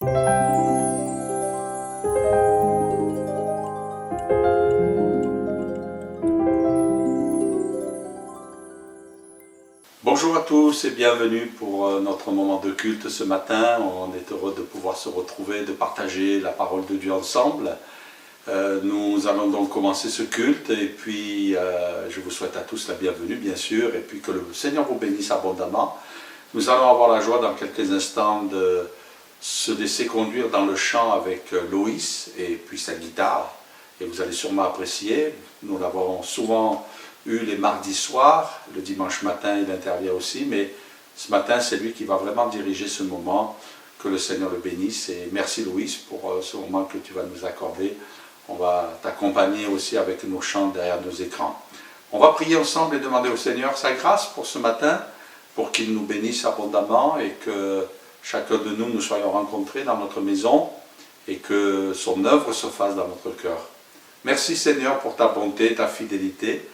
Bonjour à tous et bienvenue pour notre moment de culte ce matin. On est heureux de pouvoir se retrouver, de partager la parole de Dieu ensemble. Nous allons donc commencer ce culte et puis je vous souhaite à tous la bienvenue bien sûr et puis que le Seigneur vous bénisse abondamment. Nous allons avoir la joie dans quelques instants de se laisser conduire dans le chant avec Loïs et puis sa guitare et vous allez sûrement apprécier. Nous l'avons souvent eu les mardis soirs, le dimanche matin il intervient aussi, mais ce matin c'est lui qui va vraiment diriger ce moment. Que le Seigneur le bénisse et merci Loïs pour ce moment que tu vas nous accorder. On va t'accompagner aussi avec nos chants derrière nos écrans. On va prier ensemble et demander au Seigneur sa grâce pour ce matin, pour qu'il nous bénisse abondamment et que chacun de nous, nous soyons rencontrés dans notre maison et que son œuvre se fasse dans notre cœur. Merci Seigneur pour ta bonté, ta fidélité.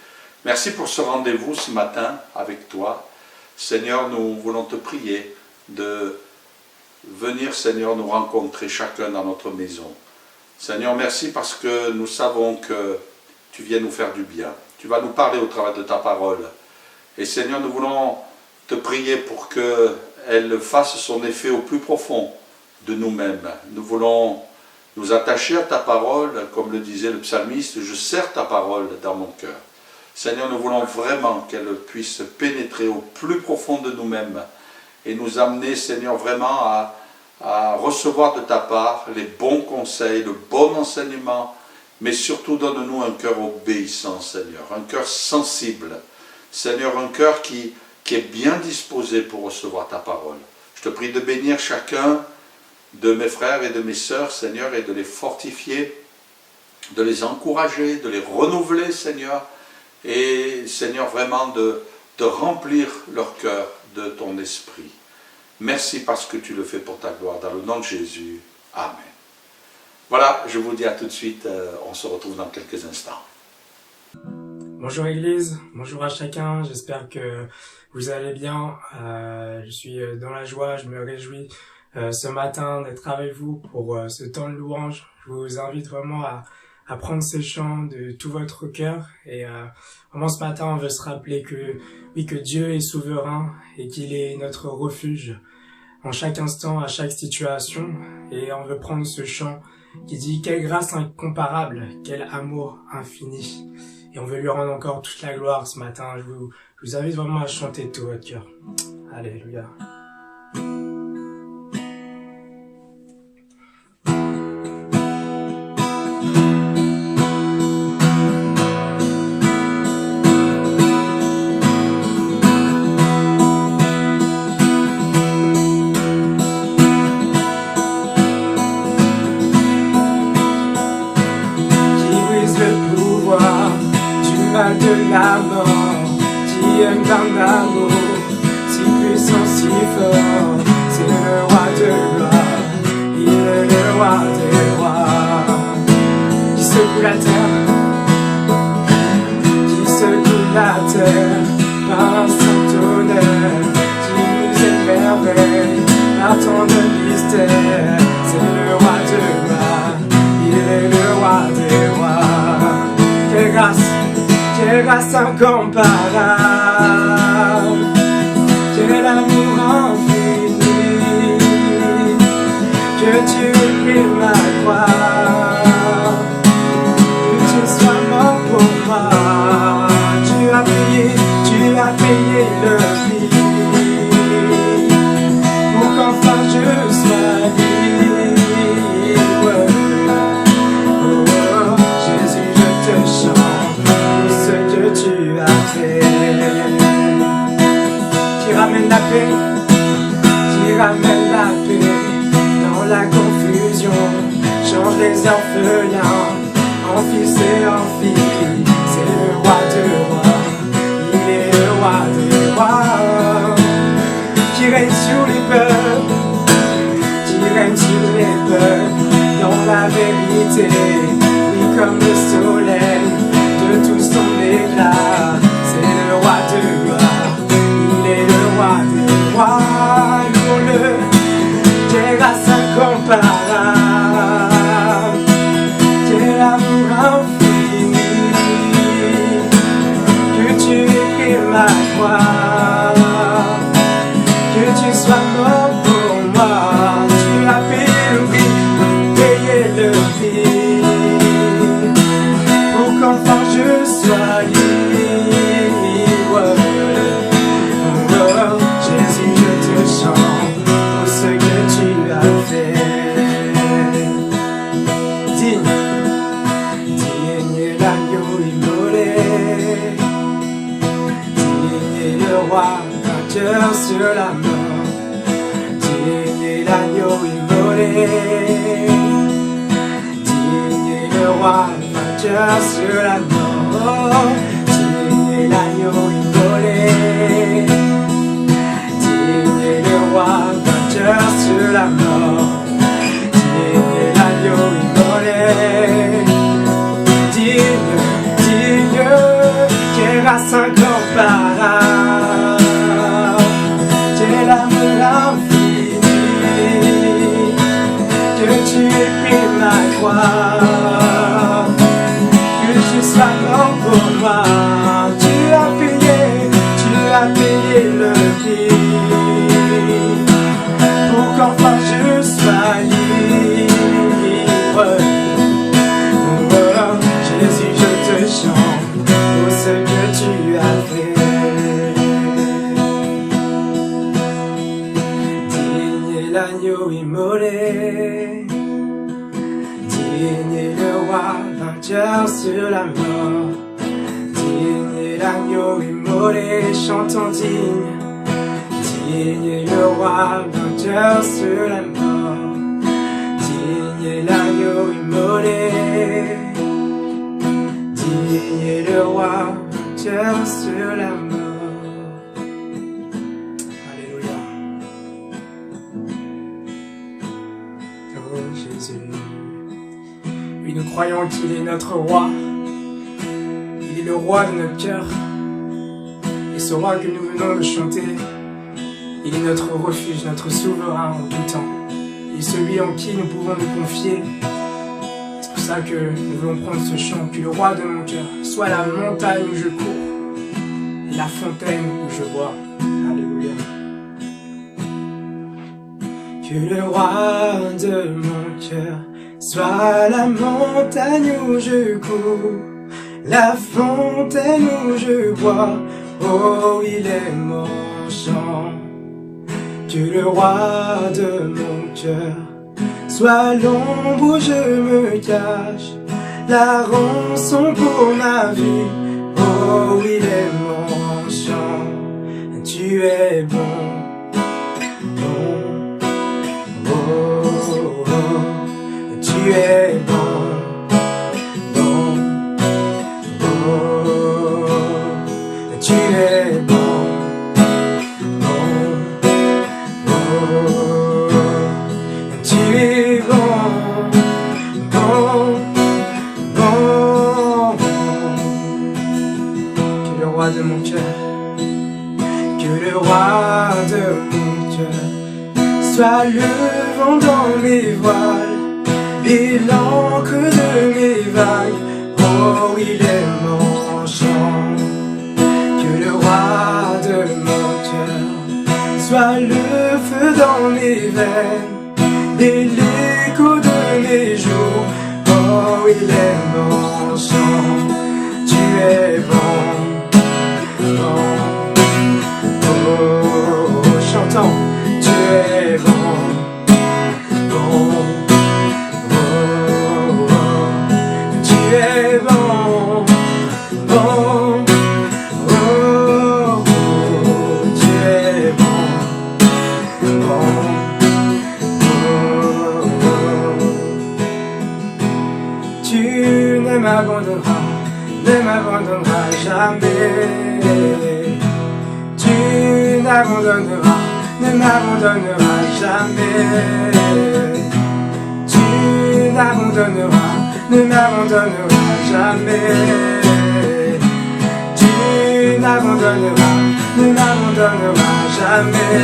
Merci pour ce rendez-vous ce matin avec toi. Seigneur, nous voulons te prier de venir, Seigneur, nous rencontrer chacun dans notre maison. Seigneur, merci parce que nous savons que tu viens nous faire du bien. Tu vas nous parler au travers de ta parole. Et Seigneur, nous voulons te prier pour qu'elle fasse son effet au plus profond de nous-mêmes. Nous voulons nous attacher à ta parole, comme le disait le psalmiste, je serre ta parole dans mon cœur. Seigneur, nous voulons vraiment qu'elle puisse pénétrer au plus profond de nous-mêmes et nous amener, Seigneur, vraiment à recevoir de ta part les bons conseils, le bon enseignement, mais surtout donne-nous un cœur obéissant, Seigneur, un cœur sensible, Seigneur, un cœur qui est bien disposé pour recevoir ta parole. Je te prie de bénir chacun de mes frères et de mes sœurs, Seigneur, et de les fortifier, de les encourager, de les renouveler, Seigneur, et Seigneur, vraiment de remplir leur cœur de ton esprit. Merci parce que tu le fais pour ta gloire, dans le nom de Jésus. Amen. Voilà, je vous dis à tout de suite, on se retrouve dans quelques instants. Bonjour Église, bonjour à chacun, j'espère que vous allez bien. Je suis dans la joie, je me réjouis ce matin d'être avec vous pour ce temps de louange. Je vous invite vraiment à prendre ces chants de tout votre cœur et vraiment ce matin on veut se rappeler que oui, que Dieu est souverain et qu'il est notre refuge en chaque instant, à chaque situation, et on veut prendre ce chant qui dit quelle grâce incomparable, quel amour infini, et on veut lui rendre encore toute la gloire ce matin. Je vous invite vraiment à chanter de tout votre cœur. Alléluia. De la mort, qui aime d'un amour si puissant, si fort, c'est le roi de gloire, il est le roi des rois, qui secoue la terre, par son tonnerre, qui nous émerveille par tant de mystères, c'est le roi de gloire, il est le roi des rois, quelle grâce incomparable, quel amour infini, que tu aies pris ma croix, que tu sois mort pour moi, tu as payé le prix, pour qu'enfin je sois libre. Oh, Jésus, je te chante tu as fait, qui ramène la paix, dans la confusion, change les orphelins en fils et en filles, c'est le roi de rois, il est le roi des rois, qui règne sur les peuples, dans la vérité, oui comme le soleil, de tout son éclat, c'est le roi de gloire, il est le roi des rois, louons-le, quelle grâce incomparable, Digne est le roi vainqueur sur la mort, digne est l'agneau immolé. Digne est le roi vainqueur sur la mort, digne est l'agneau immolé. Digne, digne, qui ira 5 ans par an, j'ai l'amour infini, que tu aies pris ma croix, que tu sois mort pour moi. Tu as payé le prix, pour qu'enfin je sois libre. Oh, Jésus, je te chante pour ce que tu as fait. Digne est l'agneau immolé, digne est le roi vainqueur sur la mort, digne est l'agneau immolé, chantons digne. Digne est le roi vainqueur sur la mort, digne est l'agneau immolé. Digne est le roi vainqueur sur la mort. Alléluia. Oh Jésus. Oui, nous croyons qu'il est notre roi. Il est le roi de notre cœur. Et ce roi que nous venons de chanter, il est notre refuge, notre souverain en tout temps. Il est celui en qui nous pouvons nous confier. C'est pour ça que nous voulons prendre ce chant. Que le roi de mon cœur soit la montagne où je cours et la fontaine où je bois. Alléluia. Que le roi de mon cœur soit la montagne où je cours, la fontaine où je bois. Oh, il est mon chant. Que le roi de mon cœur soit l'ombre où je me cache, la rançon pour ma vie. Oh, il est mon chant. Tu es bon, bon, oh, oh, oh. Tu es bon, bon, oh, tu es bon. De mon cœur, que le roi de mon cœur soit le vent dans mes voiles et l'encre de mes vagues. Oh, il est mon chant. Que le roi de mon cœur soit le feu dans mes veines et l'écho de mes jours. Oh, il est mon chant. Tu es bon. Oh, chantons, tu es bon, bon, oh, oh, tu es bon, bon, oh, oh, tu es bon, bon, oh, oh. Tu ne m'abandonneras jamais. Tu ne m'abandonneras jamais. Tu ne m'abandonneras jamais. Tu n'abandonneras jamais.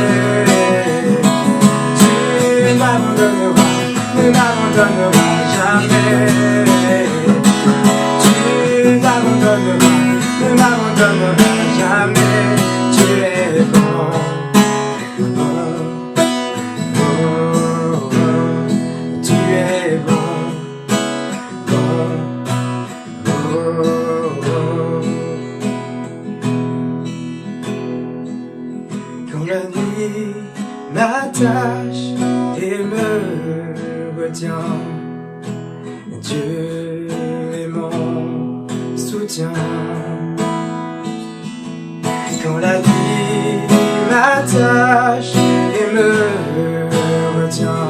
Tu n'abandonneras jamais. Tu n'abandonneras jamais. Tu es bon, bon, oh, oh. Tu es bon, bon, oh, oh. Quand la nuit m'attache et me retient, Dieu est mon soutien. Quand la vie m'attache et me retient,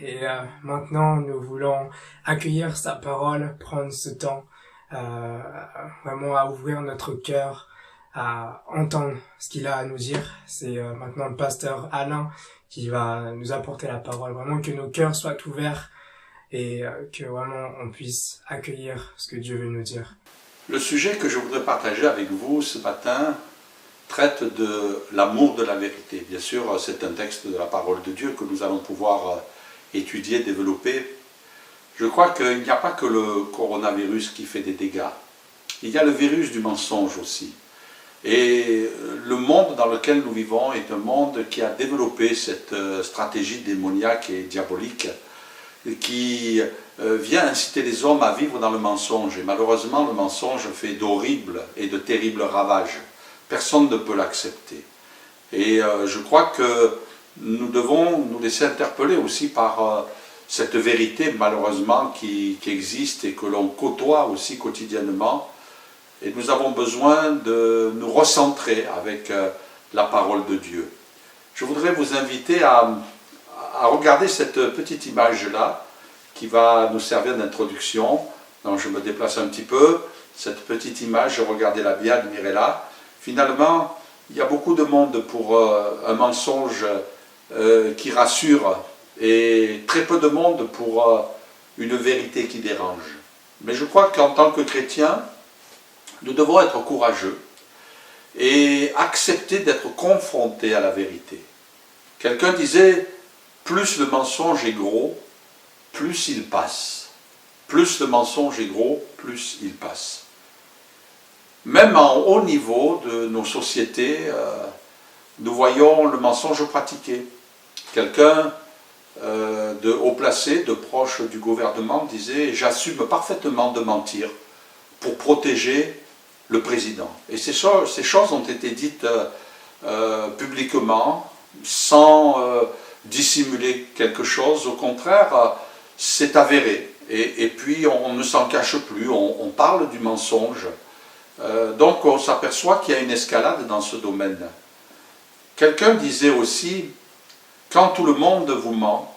et maintenant nous voulons accueillir sa parole, prendre ce temps vraiment à ouvrir notre cœur, à entendre ce qu'il a à nous dire. C'est maintenant le pasteur Alain qui va nous apporter la parole, vraiment que nos cœurs soient ouverts et que vraiment on puisse accueillir ce que Dieu veut nous dire. Le sujet que je voudrais partager avec vous ce matin traite de l'amour de la vérité. Bien sûr, c'est un texte de la parole de Dieu que nous allons pouvoir étudier, développer. Je crois qu'il n'y a pas que le coronavirus qui fait des dégâts. Il y a le virus du mensonge aussi. Et le monde dans lequel nous vivons est un monde qui a développé cette stratégie démoniaque et diabolique qui vient inciter les hommes à vivre dans le mensonge. Et malheureusement, le mensonge fait d'horribles et de terribles ravages. Personne ne peut l'accepter. Et je crois que nous devons nous laisser interpeller aussi par cette vérité malheureusement qui existe et que l'on côtoie aussi quotidiennement. Et nous avons besoin de nous recentrer avec la parole de Dieu. Je voudrais vous inviter à regarder cette petite image-là qui va nous servir d'introduction. Donc je me déplace un petit peu. Cette petite image, regardez-la bien, admirez-la. Finalement, il y a beaucoup de monde pour un mensonge qui rassure et très peu de monde pour une vérité qui dérange. Mais je crois qu'en tant que chrétiens, nous devons être courageux et accepter d'être confrontés à la vérité. Quelqu'un disait, plus le mensonge est gros, plus il passe. Plus le mensonge est gros, plus il passe. Même en haut niveau de nos sociétés, nous voyons le mensonge pratiqué. Quelqu'un de haut placé, de proche du gouvernement, disait « J'assume parfaitement de mentir pour protéger le président ». Et ces choses ont été dites publiquement, sans dissimuler quelque chose. Au contraire, c'est avéré. Et puis on ne s'en cache plus, on parle du mensonge. Donc on s'aperçoit qu'il y a une escalade dans ce domaine. Quelqu'un disait aussi, quand tout le monde vous ment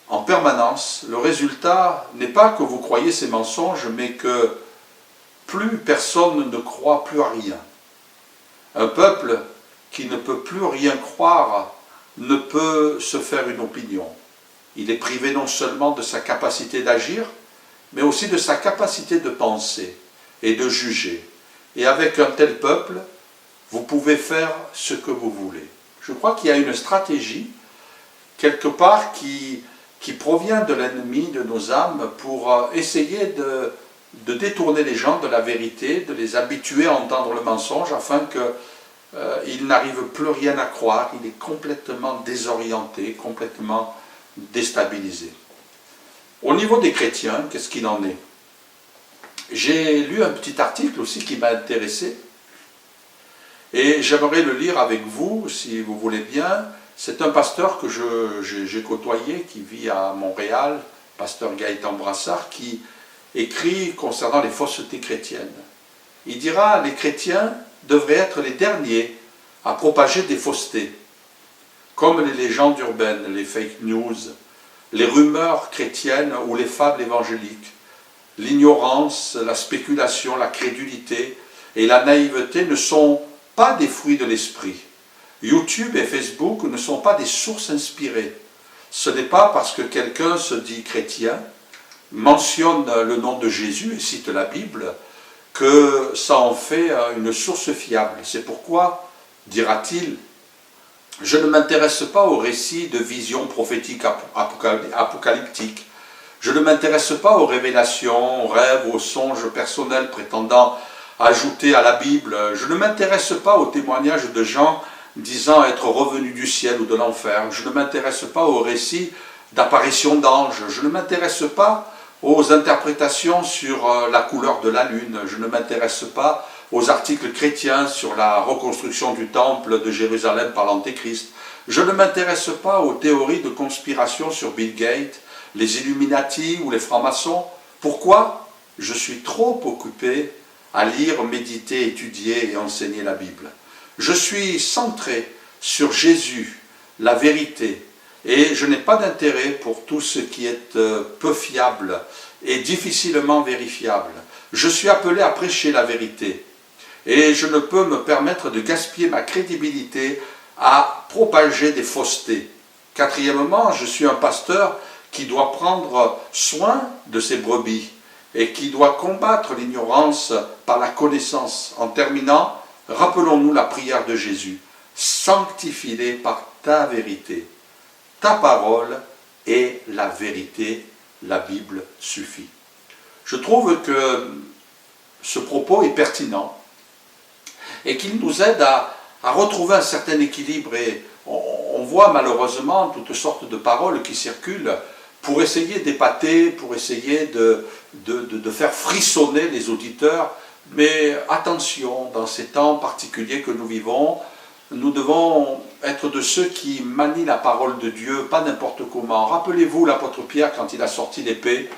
en permanence, le résultat n'est pas que vous croyez ces mensonges, mais que plus personne ne croit plus à rien. Un peuple qui ne peut plus rien croire ne peut se faire une opinion. Il est privé non seulement de sa capacité d'agir, mais aussi de sa capacité de penser et de juger. Et avec un tel peuple, vous pouvez faire ce que vous voulez. Je crois qu'il y a une stratégie, quelque part, qui provient de l'ennemi de nos âmes pour essayer de détourner les gens de la vérité, de les habituer à entendre le mensonge, afin qu'ils n'arrivent plus rien à croire. Il est complètement désorienté, complètement déstabilisé. Au niveau des chrétiens, qu'est-ce qu'il en est ? J'ai lu un petit article aussi qui m'a intéressé et j'aimerais le lire avec vous, si vous voulez bien. C'est un pasteur que j'ai côtoyé, qui vit à Montréal, pasteur Gaëtan Brassard, qui écrit concernant les faussetés chrétiennes. Il dira « Les chrétiens devraient être les derniers à propager des faussetés, comme les légendes urbaines, les fake news, les rumeurs chrétiennes ou les fables évangéliques. L'ignorance, la spéculation, la crédulité et la naïveté ne sont pas des fruits de l'esprit. YouTube et Facebook ne sont pas des sources inspirées. Ce n'est pas parce que quelqu'un se dit chrétien, mentionne le nom de Jésus et cite la Bible, que ça en fait une source fiable. C'est pourquoi, dira-t-il, je ne m'intéresse pas aux récits de visions prophétiques apocalyptiques. Je ne m'intéresse pas aux révélations, aux rêves, aux songes personnels prétendant ajouter à la Bible. Je ne m'intéresse pas aux témoignages de gens disant être revenus du ciel ou de l'enfer. Je ne m'intéresse pas aux récits d'apparitions d'anges. Je ne m'intéresse pas aux interprétations sur la couleur de la lune. Je ne m'intéresse pas aux articles chrétiens sur la reconstruction du temple de Jérusalem par l'Antéchrist. Je ne m'intéresse pas aux théories de conspiration sur Bill Gates, les Illuminati ou les francs-maçons. Pourquoi ? Je suis trop occupé à lire, méditer, étudier et enseigner la Bible. Je suis centré sur Jésus, la vérité, et je n'ai pas d'intérêt pour tout ce qui est peu fiable et difficilement vérifiable. Je suis appelé à prêcher la vérité et je ne peux me permettre de gaspiller ma crédibilité à propager des faussetés. Quatrièmement, je suis un pasteur qui doit prendre soin de ses brebis et qui doit combattre l'ignorance par la connaissance. En terminant, rappelons-nous la prière de Jésus. Sanctifie-les par ta vérité. Ta parole est la vérité. La Bible suffit. Je trouve que ce propos est pertinent et qu'il nous aide à retrouver un certain équilibre. Et on voit malheureusement toutes sortes de paroles qui circulent pour essayer d'épater, pour essayer de faire frissonner les auditeurs. Mais attention, dans ces temps particuliers que nous vivons, nous devons être de ceux qui manient la parole de Dieu, pas n'importe comment. Rappelez-vous l'apôtre Pierre quand il a sorti l'épée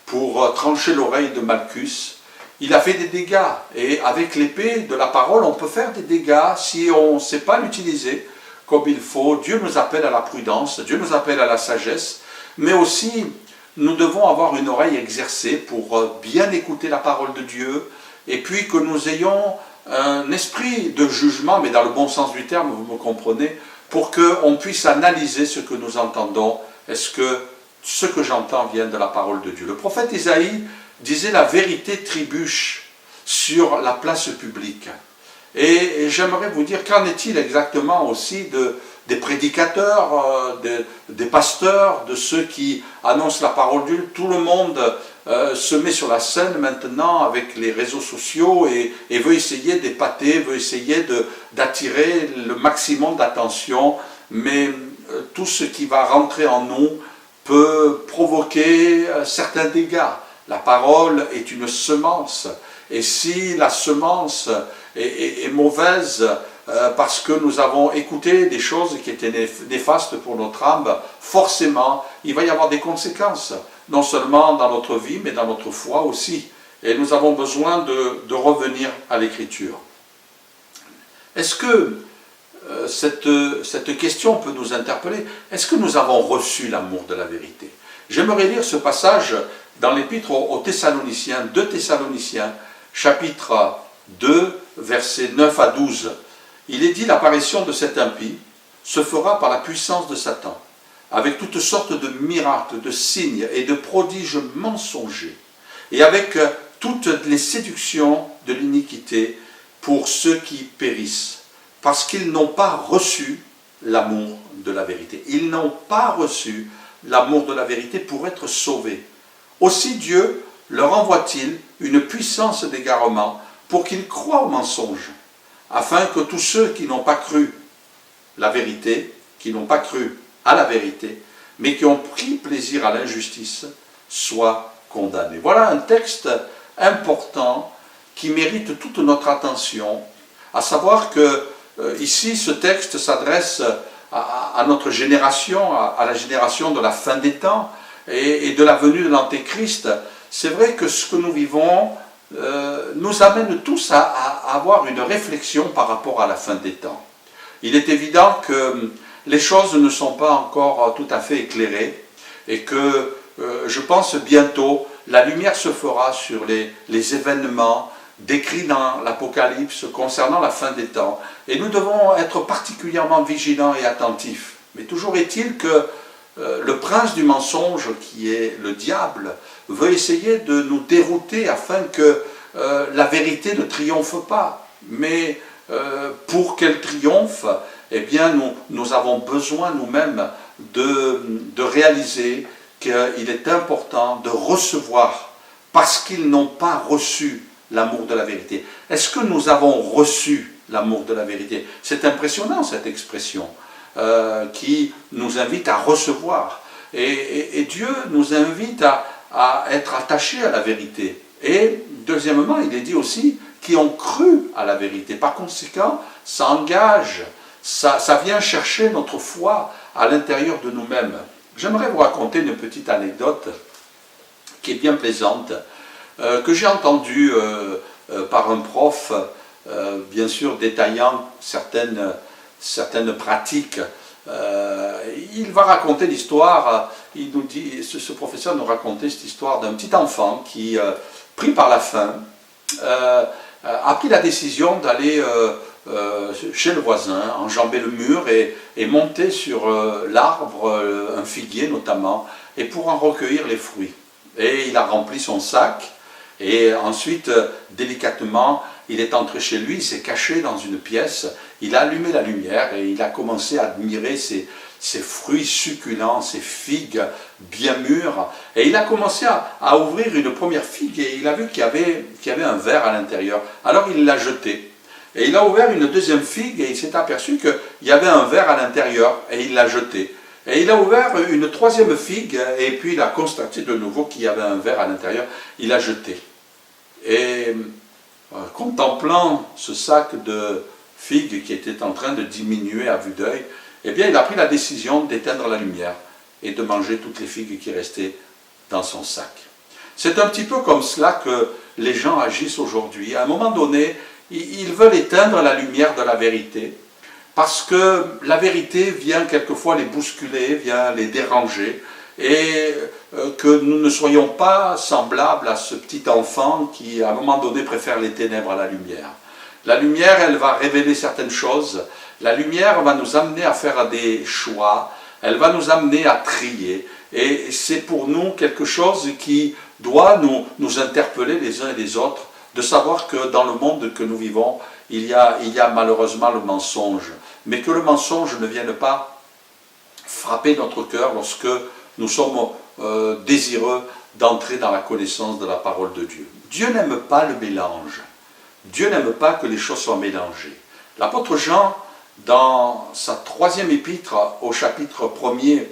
pour trancher l'oreille de Malchus. Il a fait des dégâts, et avec l'épée de la parole, on peut faire des dégâts si on ne sait pas l'utiliser comme il faut. Dieu nous appelle à la prudence, Dieu nous appelle à la sagesse, mais aussi nous devons avoir une oreille exercée pour bien écouter la parole de Dieu, et puis que nous ayons un esprit de jugement, mais dans le bon sens du terme, vous me comprenez, pour qu'on puisse analyser ce que nous entendons. Est-ce que ce que j'entends vient de la parole de Dieu? Le prophète Isaïe disait: la vérité trébuche sur la place publique. Et j'aimerais vous dire, qu'en est-il exactement aussi des prédicateurs, des pasteurs, de ceux qui annoncent la parole de Dieu? Tout le monde se met sur la scène maintenant avec les réseaux sociaux et veut essayer d'épater, veut essayer d'attirer le maximum d'attention, mais tout ce qui va rentrer en nous peut provoquer certains dégâts. La parole est une semence, et si la semence est mauvaise parce que nous avons écouté des choses qui étaient néfastes pour notre âme, forcément, il va y avoir des conséquences, non seulement dans notre vie, mais dans notre foi aussi. Et nous avons besoin de revenir à l'Écriture. Est-ce que cette question peut nous interpeller? Est-ce que nous avons reçu l'amour de la vérité? J'aimerais lire ce passage dans l'épître aux Thessaloniciens, 2 Thessaloniciens, chapitre 2, versets 9 à 12. Il est dit: l'apparition de cet impie se fera par la puissance de Satan, avec toutes sortes de miracles, de signes et de prodiges mensongers, et avec toutes les séductions de l'iniquité pour ceux qui périssent, parce qu'ils n'ont pas reçu l'amour de la vérité. Ils n'ont pas reçu l'amour de la vérité pour être sauvés. Aussi Dieu leur envoie-t-il une puissance d'égarement pour qu'ils croient au mensonge, afin que tous ceux qui n'ont pas cru la vérité, qui n'ont pas cru à la vérité, mais qui ont pris plaisir à l'injustice, soient condamnés. Voilà un texte important qui mérite toute notre attention, à savoir que ici ce texte s'adresse à notre génération, à la génération de la fin des temps et de la venue de l'Antéchrist. C'est vrai que ce que nous vivons nous amène tous à avoir une réflexion par rapport à la fin des temps. Il est évident que les choses ne sont pas encore tout à fait éclairées et que je pense bientôt la lumière se fera sur les événements décrits dans l'Apocalypse concernant la fin des temps. Et nous devons être particulièrement vigilants et attentifs. Mais toujours est-il que le prince du mensonge, qui est le diable, veut essayer de nous dérouter afin que la vérité ne triomphe pas. Mais pour qu'elle triomphe, eh bien nous avons besoin nous-mêmes de réaliser qu'il est important de recevoir, parce qu'ils n'ont pas reçu l'amour de la vérité. Est-ce que nous avons reçu l'amour de la vérité? C'est impressionnant cette expression qui nous invite à recevoir. Et Dieu nous invite à être attachés à la vérité. Et deuxièmement, il est dit aussi qui ont cru à la vérité. Par conséquent, ça engage, ça vient chercher notre foi à l'intérieur de nous-mêmes. J'aimerais vous raconter une petite anecdote qui est bien plaisante, que j'ai entendue par un prof, bien sûr détaillant certaines pratiques il va raconter l'histoire, il nous dit, ce professeur nous racontait cette histoire d'un petit enfant qui, pris par la faim, a pris la décision d'aller chez le voisin, enjamber le mur et monter sur l'arbre, un figuier notamment, et pour en recueillir les fruits. Et il a rempli son sac, et ensuite, délicatement, il est entré chez lui, il s'est caché dans une pièce, il a allumé la lumière et il a commencé à admirer ces fruits succulents, ces figues bien mûres. Et il a commencé à ouvrir une première figue et il a vu qu'il y avait un verre à l'intérieur. Alors il l'a jeté. Et il a ouvert une deuxième figue et il s'est aperçu qu'il y avait un verre à l'intérieur et il l'a jeté. Et il a ouvert une troisième figue et puis il a constaté de nouveau qu'il y avait un verre à l'intérieur. Il l'a jeté. Et contemplant ce sac de figues qui était en train de diminuer à vue d'œil, eh bien il a pris la décision d'éteindre la lumière et de manger toutes les figues qui restaient dans son sac. C'est un petit peu comme cela que les gens agissent aujourd'hui. À un moment donné, ils veulent éteindre la lumière de la vérité parce que la vérité vient quelquefois les bousculer, vient les déranger, et que nous ne soyons pas semblables à ce petit enfant qui, à un moment donné, préfère les ténèbres à la lumière. La lumière, elle va révéler certaines choses. La lumière va nous amener à faire des choix. Elle va nous amener à trier. Et c'est pour nous quelque chose qui doit nous interpeller les uns et les autres, de savoir que dans le monde que nous vivons, il y a malheureusement le mensonge. Mais que le mensonge ne vienne pas frapper notre cœur lorsque nous sommes désireux d'entrer dans la connaissance de la parole de Dieu. Dieu n'aime pas le mélange. Dieu n'aime pas que les choses soient mélangées. L'apôtre Jean, dans sa 3e épître, au chapitre 1er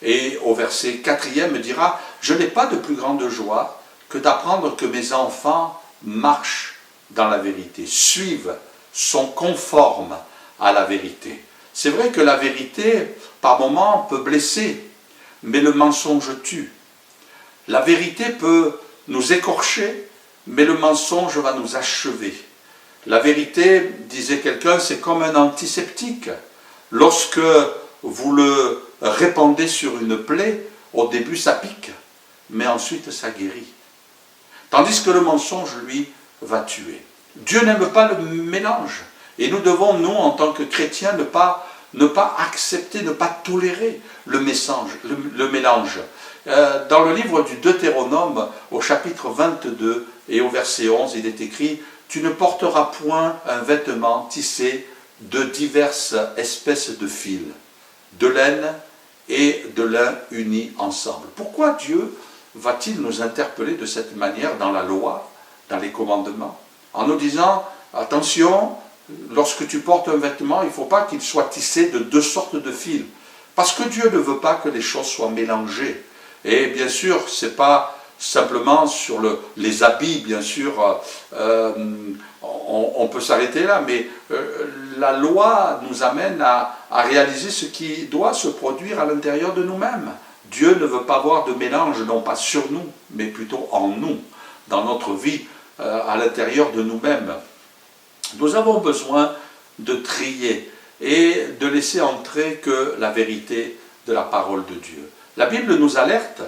et au verset 4e, dira « Je n'ai pas de plus grande joie que d'apprendre que mes enfants marchent dans la vérité, suivent, sont conformes à la vérité. » C'est vrai que la vérité, par moments, peut blesser, mais le mensonge tue. La vérité peut nous écorcher, mais le mensonge va nous achever. La vérité, disait quelqu'un, c'est comme un antiseptique. Lorsque vous le répandez sur une plaie, au début ça pique, mais ensuite ça guérit. Tandis que le mensonge, lui, va tuer. Dieu n'aime pas le mélange. Et nous devons, nous, en tant que chrétiens, ne pas accepter, ne pas tolérer le mélange. Dans le livre du Deutéronome, au chapitre 22 et au verset 11, il est écrit « Tu ne porteras point un vêtement tissé de diverses espèces de fils, de laine et de lin unis ensemble. » Pourquoi Dieu va-t-il nous interpeller de cette manière dans la loi, dans les commandements, en nous disant « Attention, lorsque tu portes un vêtement, il ne faut pas qu'il soit tissé de 2 sortes de fils. » Parce que Dieu ne veut pas que les choses soient mélangées. Et bien sûr, ce n'est pas simplement sur les habits, bien sûr, on peut s'arrêter là, mais la loi nous amène à réaliser ce qui doit se produire à l'intérieur de nous-mêmes. Dieu ne veut pas voir de mélange, non pas sur nous, mais plutôt en nous, dans notre vie, à l'intérieur de nous-mêmes. Nous avons besoin de trier et de laisser entrer que la vérité de la parole de Dieu. La Bible nous alerte,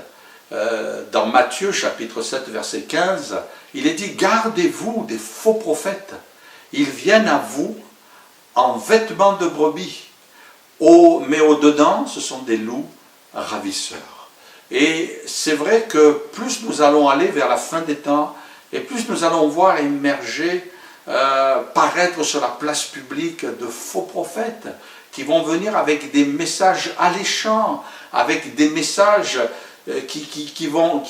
dans Matthieu chapitre 7 verset 15, il est dit « Gardez-vous des faux prophètes, ils viennent à vous en vêtements de brebis, mais au-dedans ce sont des loups ravisseurs. » Et c'est vrai que plus nous allons aller vers la fin des temps, et plus nous allons voir émerger, paraître sur la place publique de faux prophètes qui vont venir avec des messages alléchants, avec des messages qui vont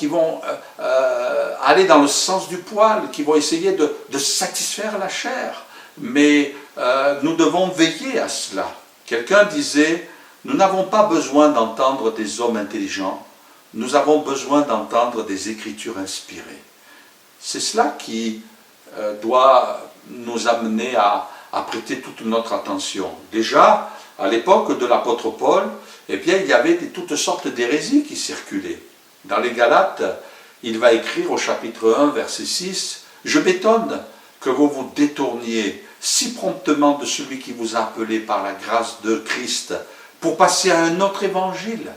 aller dans le sens du poil, qui vont essayer de satisfaire la chair. Mais nous devons veiller à cela. Quelqu'un disait, nous n'avons pas besoin d'entendre des hommes intelligents, nous avons besoin d'entendre des écritures inspirées. C'est cela qui doit nous amener à prêter toute notre attention. Déjà, à l'époque de l'apôtre Paul, eh bien, il y avait toutes sortes d'hérésies qui circulaient. Dans les Galates, il va écrire au chapitre 1, verset 6, « Je m'étonne que vous vous détourniez si promptement de celui qui vous a appelé par la grâce de Christ pour passer à un autre évangile.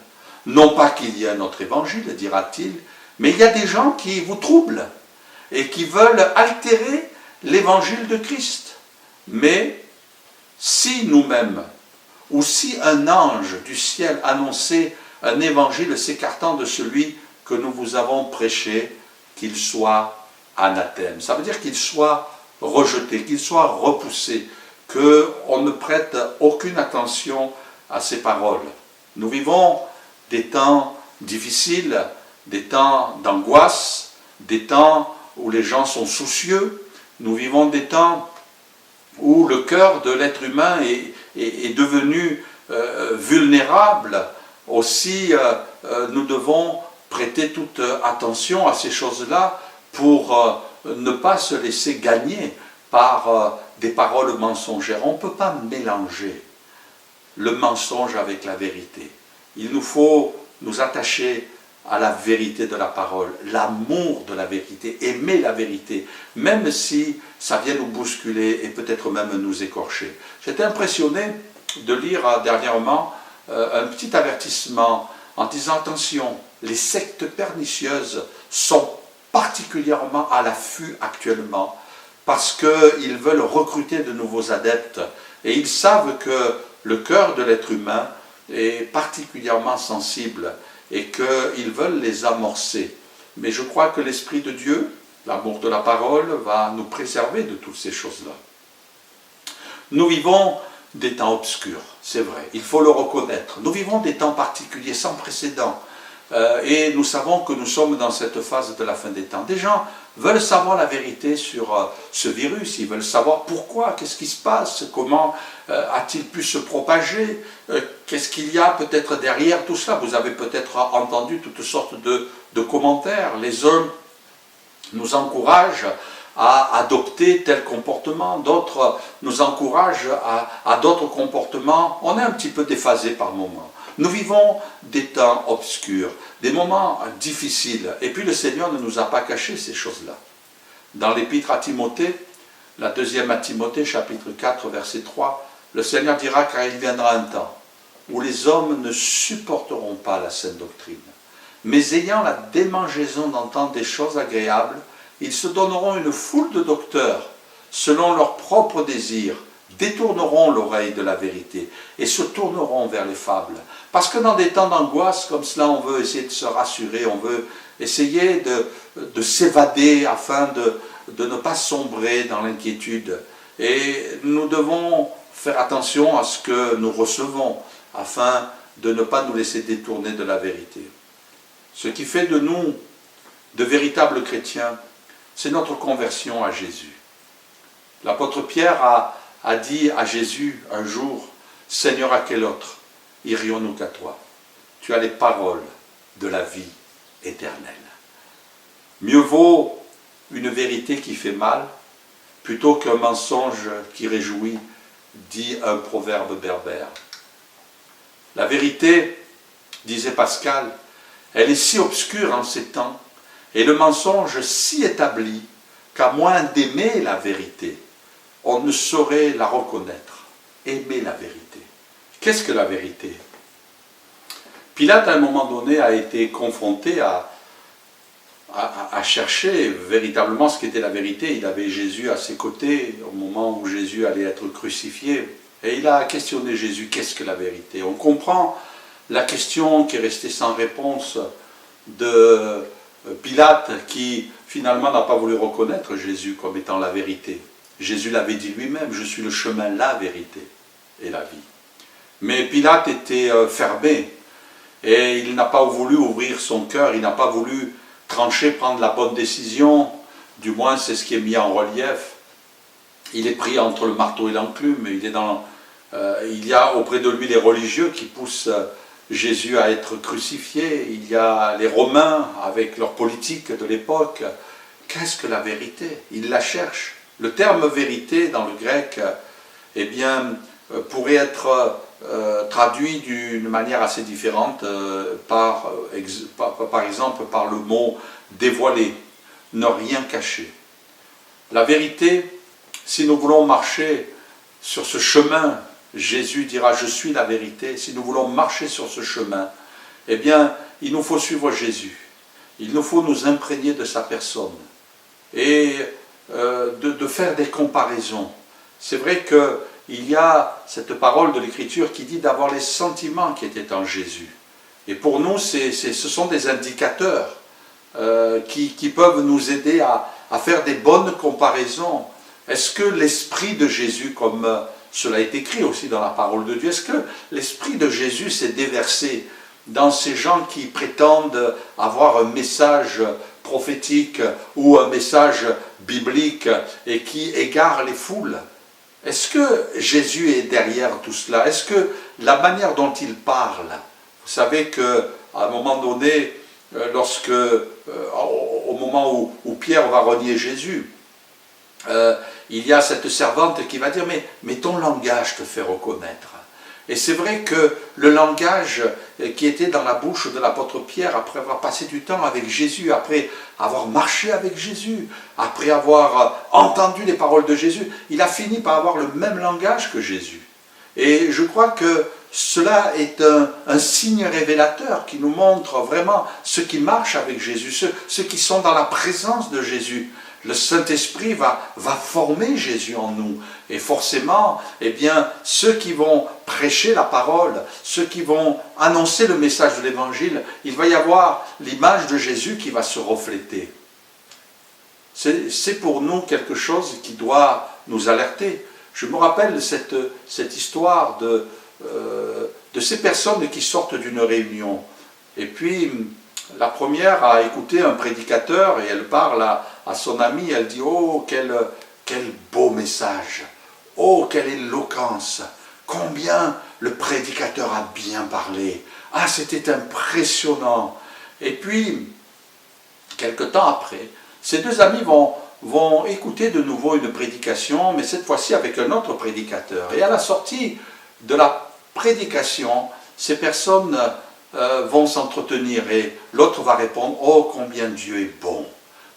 Non pas qu'il y ait un autre évangile, dira-t-il, mais il y a des gens qui vous troublent et qui veulent altérer l'évangile de Christ. Mais si nous-mêmes, ou si un ange du ciel annonçait un évangile s'écartant de celui que nous vous avons prêché, qu'il soit anathème. Ça veut dire qu'il soit rejeté, qu'il soit repoussé, qu'on ne prête aucune attention à ces paroles. Nous vivons des temps difficiles, des temps d'angoisse, des temps où les gens sont soucieux. Nous vivons des temps où le cœur de l'être humain est devenu vulnérable. Aussi, nous devons prêter toute attention à ces choses-là pour ne pas se laisser gagner par des paroles mensongères. On ne peut pas mélanger le mensonge avec la vérité. Il nous faut nous attacher à la vérité de la parole, l'amour de la vérité, aimer la vérité, même si ça vient nous bousculer et peut-être même nous écorcher. J'étais impressionné de lire dernièrement un petit avertissement en disant attention, les sectes pernicieuses sont particulièrement à l'affût actuellement parce qu'ils veulent recruter de nouveaux adeptes et ils savent que le cœur de l'être humain est particulièrement sensible et qu'ils veulent les amorcer. Mais je crois que l'Esprit de Dieu, l'amour de la parole, va nous préserver de toutes ces choses-là. Nous vivons des temps obscurs, c'est vrai, il faut le reconnaître. Nous vivons des temps particuliers, sans précédent. Et nous savons que nous sommes dans cette phase de la fin des temps. Des gens veulent savoir la vérité sur ce virus, ils veulent savoir pourquoi, qu'est-ce qui se passe, comment a-t-il pu se propager, qu'est-ce qu'il y a peut-être derrière tout cela. Vous avez peut-être entendu toutes sortes de commentaires. Les uns nous encouragent à adopter tel comportement, d'autres nous encouragent à d'autres comportements. On est un petit peu déphasé par moments. Nous vivons des temps obscurs, des moments difficiles. Et puis le Seigneur ne nous a pas caché ces choses-là. Dans l'épître à Timothée, la deuxième à Timothée, chapitre 4, verset 3, le Seigneur dira car il viendra un temps où les hommes ne supporteront pas la saine doctrine. Mais ayant la démangeaison d'entendre des choses agréables, ils se donneront une foule de docteurs, selon leurs propres désirs, détourneront l'oreille de la vérité et se tourneront vers les fables. Parce que dans des temps d'angoisse comme cela, on veut essayer de se rassurer, on veut essayer de s'évader afin de ne pas sombrer dans l'inquiétude. Et nous devons faire attention à ce que nous recevons afin de ne pas nous laisser détourner de la vérité. Ce qui fait de nous de véritables chrétiens, c'est notre conversion à Jésus. L'apôtre Pierre a dit à Jésus un jour, « Seigneur, à quel autre irions-nous qu'à toi? Tu as les paroles de la vie éternelle. » Mieux vaut une vérité qui fait mal, plutôt qu'un mensonge qui réjouit, dit un proverbe berbère. La vérité, disait Pascal, elle est si obscure en ces temps, et le mensonge si établi, qu'à moins d'aimer la vérité, on ne saurait la reconnaître. Aimer la vérité. Qu'est-ce que la vérité? Pilate, à un moment donné, a été confronté à chercher véritablement ce qu'était la vérité. Il avait Jésus à ses côtés au moment où Jésus allait être crucifié. Et il a questionné Jésus, qu'est-ce que la vérité? On comprend la question qui est restée sans réponse de Pilate, qui finalement n'a pas voulu reconnaître Jésus comme étant la vérité. Jésus l'avait dit lui-même, je suis le chemin, la vérité et la vie. Mais Pilate était fermé et il n'a pas voulu ouvrir son cœur, il n'a pas voulu trancher, prendre la bonne décision, du moins c'est ce qui est mis en relief. Il est pris entre le marteau et l'enclume, il y a auprès de lui les religieux qui poussent Jésus à être crucifié, il y a les Romains avec leur politique de l'époque. Qu'est-ce que la vérité? Il la cherche. Le terme vérité dans le grec, eh bien, pourrait être traduit d'une manière assez différente par exemple par le mot dévoiler, ne rien cacher. La vérité, si nous voulons marcher sur ce chemin Jésus dira « Je suis la vérité ». Si nous voulons marcher sur ce chemin, eh bien, il nous faut suivre Jésus. Il nous faut nous imprégner de sa personne et de faire des comparaisons. C'est vrai qu'il y a cette parole de l'Écriture qui dit d'avoir les sentiments qui étaient en Jésus. Et pour nous, ce sont des indicateurs qui peuvent nous aider à faire des bonnes comparaisons. Est-ce que l'Esprit de Jésus, comme cela est écrit aussi dans la parole de Dieu, est-ce que l'Esprit de Jésus s'est déversé dans ces gens qui prétendent avoir un message prophétique ou un message biblique et qui égarent les foules? Est-ce que Jésus est derrière tout cela? Est-ce que la manière dont il parle, vous savez qu'à un moment donné, au moment où Pierre va renier Jésus, il y a cette servante qui va dire mais ton langage te fait reconnaître. Et c'est vrai que le langage qui était dans la bouche de l'apôtre Pierre, après avoir passé du temps avec Jésus, après avoir marché avec Jésus, après avoir entendu les paroles de Jésus, il a fini par avoir le même langage que Jésus. Et je crois que cela est un signe révélateur qui nous montre vraiment ceux qui marchent avec Jésus, ceux qui sont dans la présence de Jésus. Le Saint-Esprit va former Jésus en nous. Et forcément, eh bien, ceux qui vont prêcher la parole, ceux qui vont annoncer le message de l'Évangile, il va y avoir l'image de Jésus qui va se refléter. C'est pour nous quelque chose qui doit nous alerter. Je me rappelle cette histoire de ces personnes qui sortent d'une réunion. Et puis, la première a écouté un prédicateur et elle parle à son ami, elle dit « Oh, quel beau message! Oh, quelle éloquence! Combien le prédicateur a bien parlé! Ah, c'était impressionnant !» Et puis, quelque temps après, ces deux amis vont écouter de nouveau une prédication, mais cette fois-ci avec un autre prédicateur. Et à la sortie de la prédication, ces personnes vont s'entretenir et l'autre va répondre « Oh, combien Dieu est bon!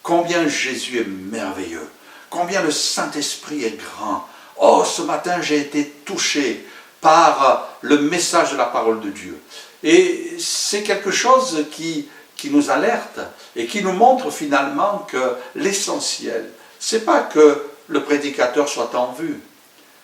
Combien Jésus est merveilleux! Combien le Saint-Esprit est grand! Oh, ce matin, j'ai été touché par le message de la parole de Dieu. » Et c'est quelque chose qui nous alerte et qui nous montre finalement que l'essentiel, c'est pas que le prédicateur soit en vue,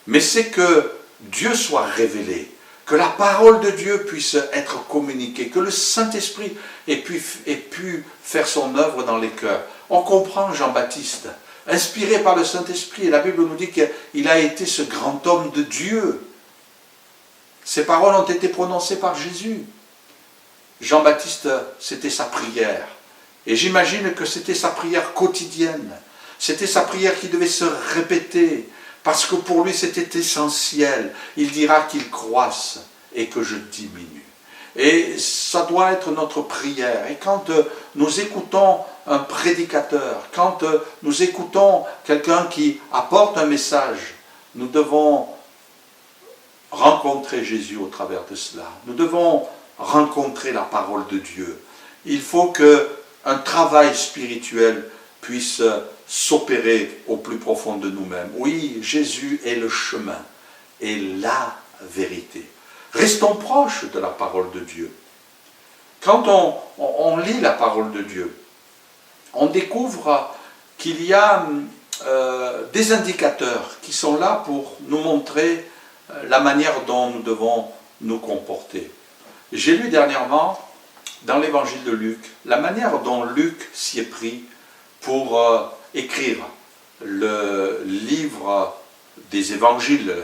mais c'est que Dieu soit révélé, que la parole de Dieu puisse être communiquée, que le Saint-Esprit ait pu faire son œuvre dans les cœurs. On comprend Jean-Baptiste, inspiré par le Saint-Esprit, et la Bible nous dit qu'il a été ce grand homme de Dieu. Ces paroles ont été prononcées par Jésus. Jean-Baptiste, c'était sa prière. Et j'imagine que c'était sa prière quotidienne. C'était sa prière qui devait se répéter, parce que pour lui c'était essentiel. Il dira qu'il croisse et que je diminue. Et ça doit être notre prière. Et quand nous écoutons un prédicateur, quand nous écoutons quelqu'un qui apporte un message, nous devons rencontrer Jésus au travers de cela. Nous devons rencontrer la parole de Dieu. Il faut qu'un travail spirituel puisse s'opérer au plus profond de nous-mêmes. Oui, Jésus est le chemin et la vérité. Restons proches de la parole de Dieu. Quand on lit la parole de Dieu, on découvre qu'il y a des indicateurs qui sont là pour nous montrer la manière dont nous devons nous comporter. J'ai lu dernièrement, dans l'évangile de Luc, la manière dont Luc s'y est pris pour écrire le livre des évangiles,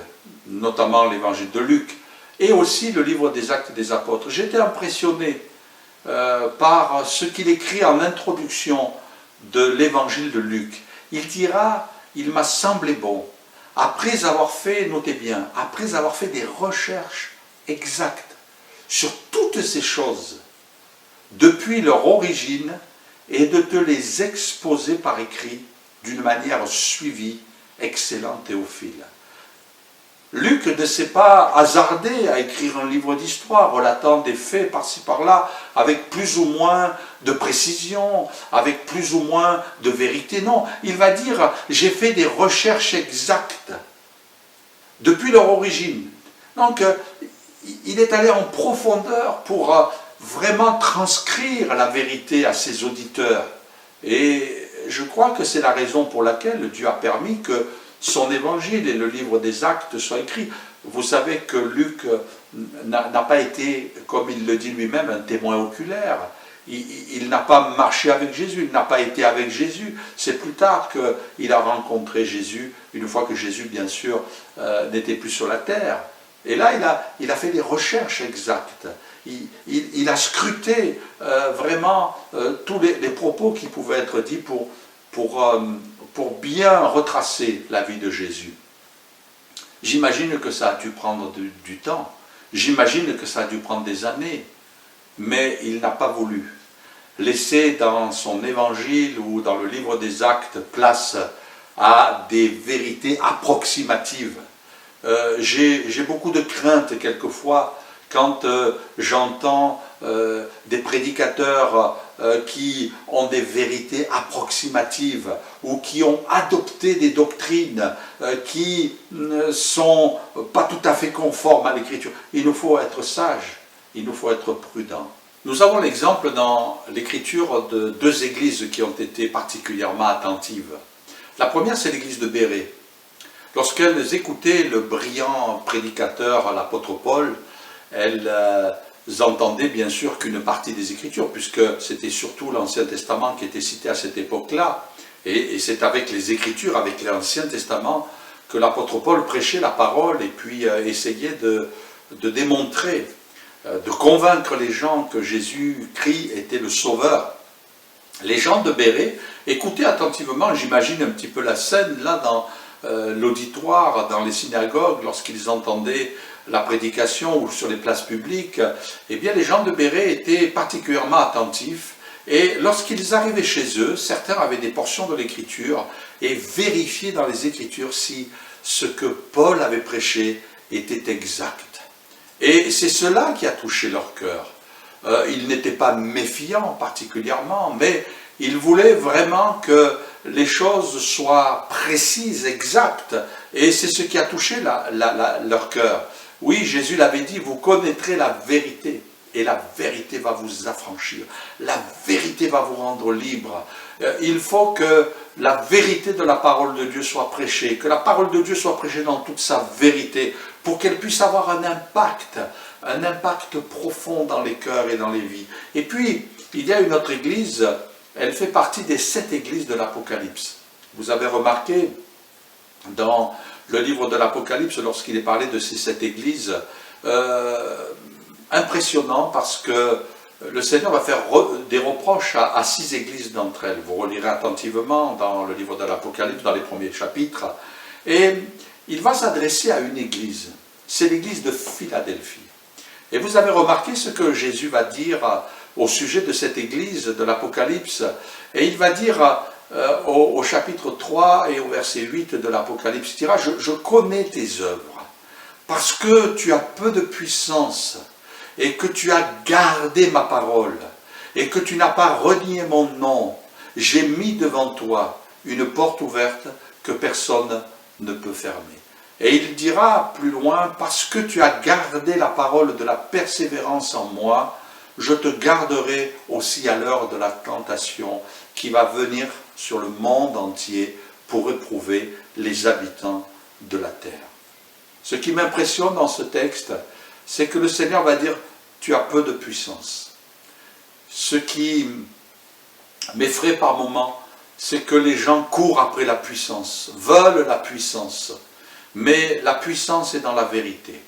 notamment l'évangile de Luc, et aussi le livre des Actes des Apôtres. J'étais impressionné par ce qu'il écrit en introduction de l'évangile de Luc. Il dira, il m'a semblé bon, après avoir fait, notez bien, après avoir fait des recherches exactes sur toutes ces choses, depuis leur origine, et de te les exposer par écrit d'une manière suivie, excellent Théophile. Luc ne s'est pas hasardé à écrire un livre d'histoire relatant des faits par-ci par-là, avec plus ou moins de précision, avec plus ou moins de vérité. Non, il va dire, j'ai fait des recherches exactes depuis leur origine. Donc, il est allé en profondeur pour vraiment transcrire la vérité à ses auditeurs. Et je crois que c'est la raison pour laquelle Dieu a permis que son évangile et le livre des Actes soient écrits. Vous savez que Luc n'a pas été, comme il le dit lui-même, un témoin oculaire. Il n'a pas marché avec Jésus, il n'a pas été avec Jésus. C'est plus tard qu'il a rencontré Jésus, une fois que Jésus, bien sûr, n'était plus sur la terre. Et là, il a fait des recherches exactes. Il a scruté vraiment tous les propos qui pouvaient être dits pour bien retracer la vie de Jésus. J'imagine que ça a dû prendre du temps. J'imagine que ça a dû prendre des années. Mais il n'a pas voulu laisser dans son évangile ou dans le livre des Actes place à des vérités approximatives. J'ai beaucoup de crainte quelquefois quand j'entends des prédicateurs qui ont des vérités approximatives ou qui ont adopté des doctrines qui ne sont pas tout à fait conformes à l'Écriture. Il nous faut être sages, il nous faut être prudents. Nous avons l'exemple dans l'Écriture de deux églises qui ont été particulièrement attentives. La première, c'est l'église de Bérée. Lorsqu'elles écoutaient le brillant prédicateur, l'apôtre Paul, elles entendaient bien sûr qu'une partie des Écritures, puisque c'était surtout l'Ancien Testament qui était cité à cette époque-là, et c'est avec les Écritures, avec l'Ancien Testament, que l'apôtre Paul prêchait la parole et puis essayait de démontrer, de convaincre les gens que Jésus-Christ était le Sauveur. Les gens de Bérée écoutaient attentivement, j'imagine un petit peu la scène là dans l'auditoire, dans les synagogues, lorsqu'ils entendaient la prédication ou sur les places publiques, eh bien les gens de Bérée étaient particulièrement attentifs et lorsqu'ils arrivaient chez eux, certains avaient des portions de l'Écriture et vérifiaient dans les Écritures si ce que Paul avait prêché était exact. Et c'est cela qui a touché leur cœur. Ils n'étaient pas méfiants particulièrement, mais ils voulaient vraiment que les choses soient précises, exactes, et c'est ce qui a touché leur cœur. Oui, Jésus l'avait dit, vous connaîtrez la vérité, et la vérité va vous affranchir, la vérité va vous rendre libre. Il faut que la vérité de la parole de Dieu soit prêchée, que la parole de Dieu soit prêchée dans toute sa vérité, pour qu'elle puisse avoir un impact profond dans les cœurs et dans les vies. Et puis, il y a une autre église, elle fait partie des 7 églises de l'Apocalypse. Vous avez remarqué, dans le livre de l'Apocalypse, lorsqu'il est parlé de ces 7 églises, impressionnant parce que le Seigneur va faire des reproches à 6 églises d'entre elles. Vous relirez attentivement dans le livre de l'Apocalypse, dans les premiers chapitres, et il va s'adresser à une église. C'est l'église de Philadelphie. Et vous avez remarqué ce que Jésus va dire au sujet de cette église de l'Apocalypse. Et il va dire au chapitre 3 et au verset 8 de l'Apocalypse, il dira, je connais tes œuvres, parce que tu as peu de puissance, et que tu as gardé ma parole, et que tu n'as pas renié mon nom. J'ai mis devant toi une porte ouverte que personne ne peut fermer. Et il dira plus loin, parce que tu as gardé la parole de la persévérance en moi, je te garderai aussi à l'heure de la tentation qui va venir sur le monde entier pour éprouver les habitants de la terre. Ce qui m'impressionne dans ce texte, c'est que le Seigneur va dire, tu as peu de puissance. Ce qui m'effraie par moments, c'est que les gens courent après la puissance, veulent la puissance, mais la puissance est dans la vérité.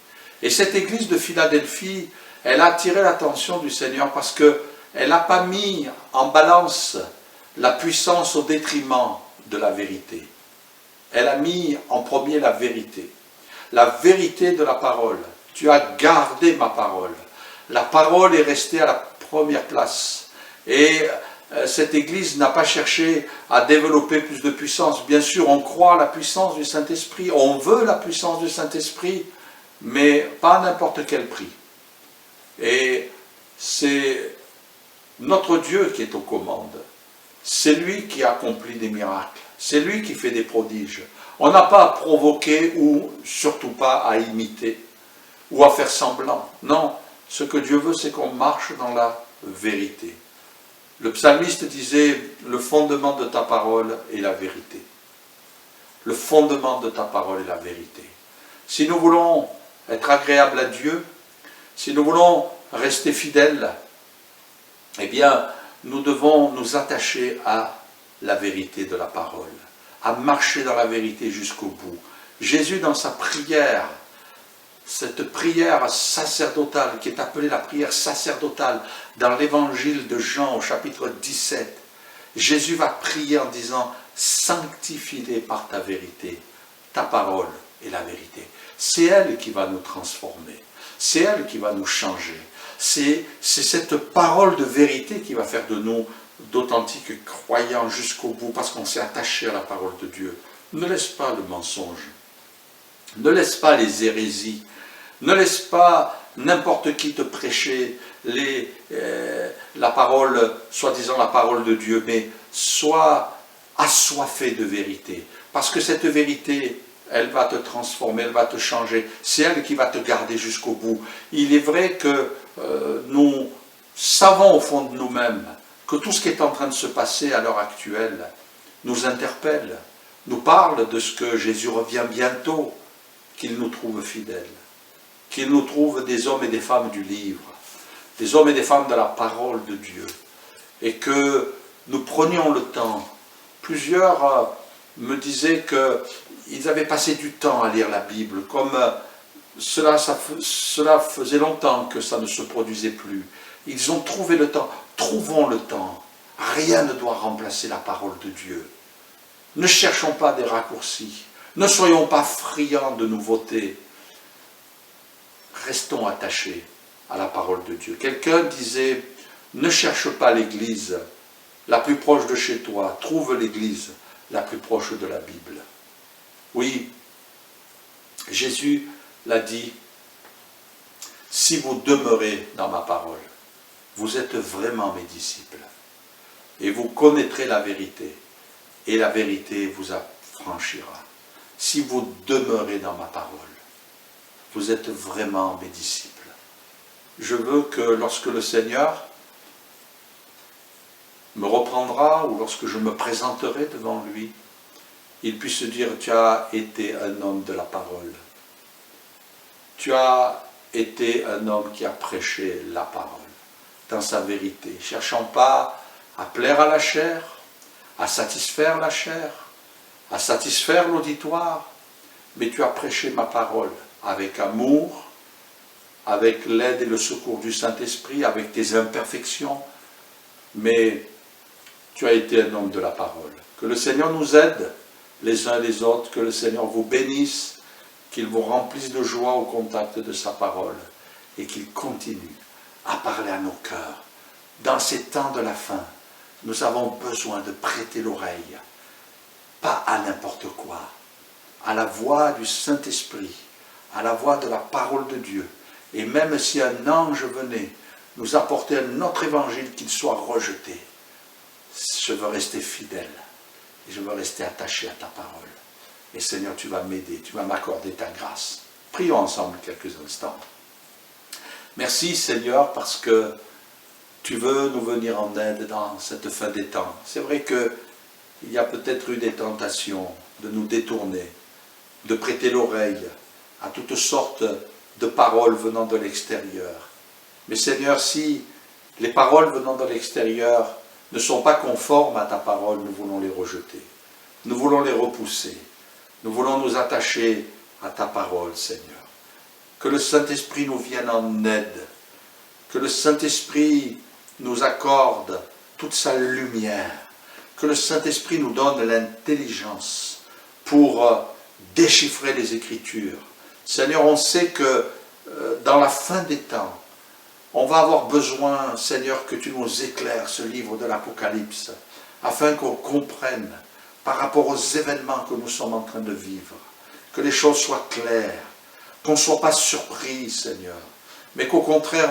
Et cette église de Philadelphie, elle a attiré l'attention du Seigneur parce qu'elle n'a pas mis en balance la puissance au détriment de la vérité. Elle a mis en premier la vérité de la parole. Tu as gardé ma parole. La parole est restée à la première place. Et cette église n'a pas cherché à développer plus de puissance. Bien sûr, on croit à la puissance du Saint-Esprit, on veut la puissance du Saint-Esprit, mais pas à n'importe quel prix. Et c'est notre Dieu qui est aux commandes. C'est lui qui accomplit des miracles. C'est lui qui fait des prodiges. On n'a pas à provoquer ou surtout pas à imiter. ou à faire semblant. Non, ce que Dieu veut, c'est qu'on marche dans la vérité. Le psalmiste disait, le fondement de ta parole est la vérité. Le fondement de ta parole est la vérité. Si nous voulons être agréables à Dieu, si nous voulons rester fidèles, eh bien, nous devons nous attacher à la vérité de la parole, à marcher dans la vérité jusqu'au bout. Jésus, dans sa prière, cette prière sacerdotale, qui est appelée la prière sacerdotale, dans l'évangile de Jean au chapitre 17, Jésus va prier en disant « Sanctifie-les par ta vérité, ta parole est la vérité ». C'est elle qui va nous transformer, c'est elle qui va nous changer. C'est cette parole de vérité qui va faire de nous d'authentiques croyants jusqu'au bout, parce qu'on s'est attaché à la parole de Dieu. Ne laisse pas le mensonge, ne laisse pas les hérésies, ne laisse pas n'importe qui te prêcher la parole, soi-disant la parole de Dieu, mais sois assoiffé de vérité, parce que cette vérité, elle va te transformer, elle va te changer, c'est elle qui va te garder jusqu'au bout. Il est vrai que nous savons au fond de nous-mêmes que tout ce qui est en train de se passer à l'heure actuelle nous interpelle, nous parle de ce que Jésus revient bientôt, qu'il nous trouve fidèles, qu'il nous trouve des hommes et des femmes du livre, des hommes et des femmes de la parole de Dieu, et que nous prenions le temps. Plusieurs me disaient qu'ils avaient passé du temps à lire la Bible, comme cela faisait longtemps que ça ne se produisait plus. Ils ont trouvé le temps. Trouvons le temps. Rien ne doit remplacer la parole de Dieu. Ne cherchons pas des raccourcis. Ne soyons pas friands de nouveautés. Restons attachés à la parole de Dieu. Quelqu'un disait, ne cherche pas l'église la plus proche de chez toi. Trouve l'église la plus proche de la Bible. Oui, Jésus l'a dit, si vous demeurez dans ma parole, vous êtes vraiment mes disciples, et vous connaîtrez la vérité, et la vérité vous affranchira. Si vous demeurez dans ma parole, vous êtes vraiment mes disciples. Je veux que lorsque le Seigneur me reprendra, ou lorsque je me présenterai devant lui, il puisse dire, tu as été un homme de la parole. Tu as été un homme qui a prêché la parole dans sa vérité, cherchant pas à plaire à la chair, à satisfaire la chair, à satisfaire l'auditoire, mais tu as prêché ma parole avec amour, avec l'aide et le secours du Saint-Esprit, avec tes imperfections, mais tu as été un homme de la parole. Que le Seigneur nous aide les uns les autres, que le Seigneur vous bénisse, qu'il vous remplisse de joie au contact de sa parole et qu'il continue à parler à nos cœurs. Dans ces temps de la fin, nous avons besoin de prêter l'oreille, pas à n'importe quoi, à la voix du Saint-Esprit, à la voix de la parole de Dieu. Et même si un ange venait nous apporter un autre évangile, qu'il soit rejeté, je veux rester fidèle et je veux rester attaché à ta parole. Et Seigneur, tu vas m'aider, tu vas m'accorder ta grâce. Prions ensemble quelques instants. Merci Seigneur, parce que tu veux nous venir en aide dans cette fin des temps. C'est vrai qu'il y a peut-être eu des tentations de nous détourner, de prêter l'oreille à toutes sortes de paroles venant de l'extérieur. Mais Seigneur, si les paroles venant de l'extérieur ne sont pas conformes à ta parole, nous voulons les rejeter. Nous voulons les repousser. Nous voulons nous attacher à ta parole, Seigneur. Que le Saint-Esprit nous vienne en aide. Que le Saint-Esprit nous accorde toute sa lumière. Que le Saint-Esprit nous donne l'intelligence pour déchiffrer les Écritures. Seigneur, on sait que dans la fin des temps, on va avoir besoin, Seigneur, que tu nous éclaires ce livre de l'Apocalypse, afin qu'on comprenne par rapport aux événements que nous sommes en train de vivre, que les choses soient claires, qu'on ne soit pas surpris, Seigneur, mais qu'au contraire,